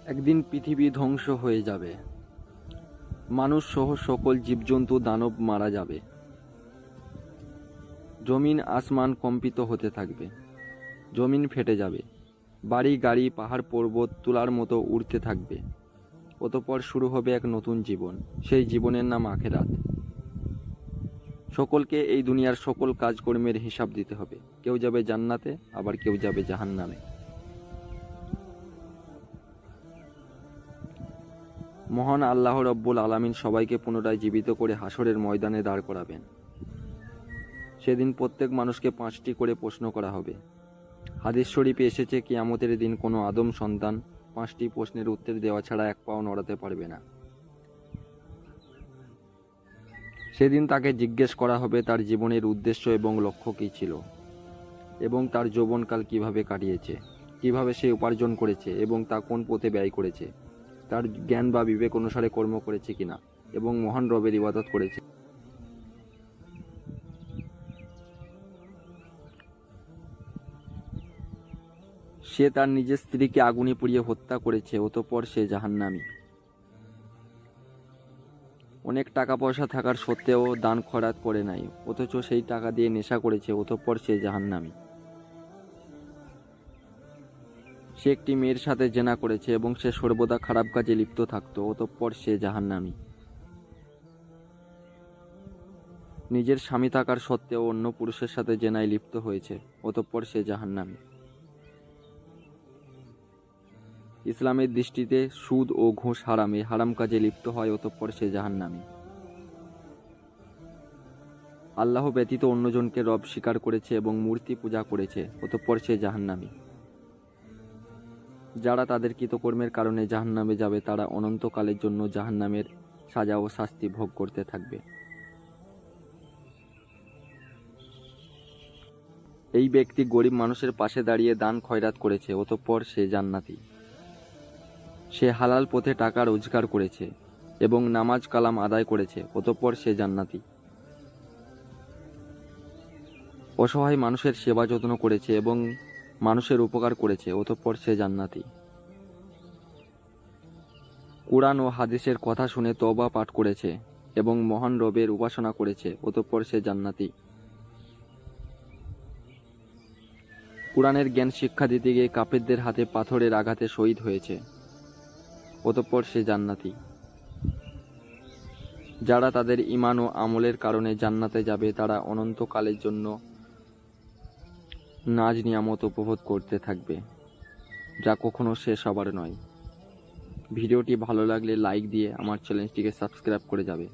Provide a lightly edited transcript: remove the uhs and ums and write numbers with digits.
একদিন পৃথিবী ধ্বংস হয়ে যাবে, মানুষ সহ সকল জীবজন্তু দানব মারা যাবে। জমিন আসমান কম্পিত হতে থাকবে, জমিন ফেটে যাবে, বাড়ি গাড়ি পাহাড় পর্বত তুলার মতো উড়তে থাকবে। অতঃপর শুরু হবে এক নতুন জীবন, সেই জীবনের নাম আখেরাত। সকলকে এই দুনিয়ার সকল কাজকর্মের হিসাব দিতে হবে। কেউ যাবে জান্নাতে, আবার কেউ যাবে জাহান্নামে। মহান আল্লাহ রব্বুল আলামিন সবাইকে পুনরায় জীবিত করে হাসরের ময়দানে দাঁড় করাবেন। সেদিন প্রত্যেক মানুষকে 5টি করে প্রশ্ন করা হবে। হাদিস শরীফে এসেছে, কিয়ামতের দিন কোনো আদম সন্তান 5টি প্রশ্নের উত্তর দেওয়া ছাড়া এক পাও নড়াতে পারবে না। সেদিন তাকে জিজ্ঞেস করা হবে তার জীবনের উদ্দেশ্য এবং লক্ষ্য কী ছিল, এবং তার যৌবনকাল কিভাবে কাটিয়েছে, কিভাবে সে উপার্জন করেছে এবং তা কোন পথে ব্যয় করেছে, তার জ্ঞান বা বিবেক অনুসারে কর্ম করেছে কিনা এবং মহান রবের ইবাদত করেছে। সে তার নিজের স্ত্রীকে আগুনে পুড়িয়ে হত্যা করেছে, অতঃপর সে জাহান্নামী। অনেক টাকা পয়সা থাকার সত্ত্বেও দান খয়রাত করে নাই, অথচ সেই টাকা দিয়ে নেশা করেছে, অতঃপর সে জাহান্নামী। সে একটি মেয়ের সাথে জেনা করেছে এবং সে সর্বদা খারাপ কাজে লিপ্ত থাকত, অতঃপর সে জাহান্নামী। নিজের স্বামী থাকার সত্ত্বেও অন্য পুরুষের সাথে জেনায় লিপ্ত হয়েছে, অতঃপর সে জাহান্নামী। ইসলামের দৃষ্টিতে সুদ ও ঘুষ হারামে হারাম কাজে লিপ্ত হয়, অতঃপর সে জাহান্নামী। আল্লাহ ব্যতীত অন্যজনকে রব স্বীকার করেছে এবং মূর্তি পূজা করেছে, অতঃপর সে জাহান্নামী। যারা তাদের কৃতকর্মের কারণে জাহান্নামে যাবে তারা অনন্তকালের জন্য জাহান্নামের সাজা ও শাস্তি ভোগ করতে থাকবে। এই ব্যক্তি গরিব মানুষের পাশে দাঁড়িয়ে দান খয়রাত করেছে, অতঃপর সে জান্নাতি। সে হালাল পথে টাকা রোজগার করেছে এবং নামাজ কালাম আদায় করেছে, অতঃপর সে জান্নাতি। অসহায় মানুষের সেবা যত্ন করেছে এবং মানুষের উপকার করেছে, অতঃপর সে জান্নাতি। কুরআন ও হাদিসের কথা শুনে তওবা পাঠ করেছে এবং মহান রবের উপাসনা করেছে, অতঃপর সে জান্নাতি। কুরআনের জ্ঞান শিক্ষা দিতে গিয়ে কাফেরদের হাতে পাথরের আঘাতে শহীদ হয়েছে, অতঃপর সে জান্নাতি। যারা তাদের ঈমান ও আমলের কারণে জান্নাতে যাবে তারা অনন্তকালের জন্য নাজ নিয়ামত উপভোগ করতে থাকবে, যা কখনো শেষ হবার নয়। ভিডিওটি ভালো লাগলে লাইক দিয়ে আমার চ্যানেলটিকে সাবস্ক্রাইব করে যাবে।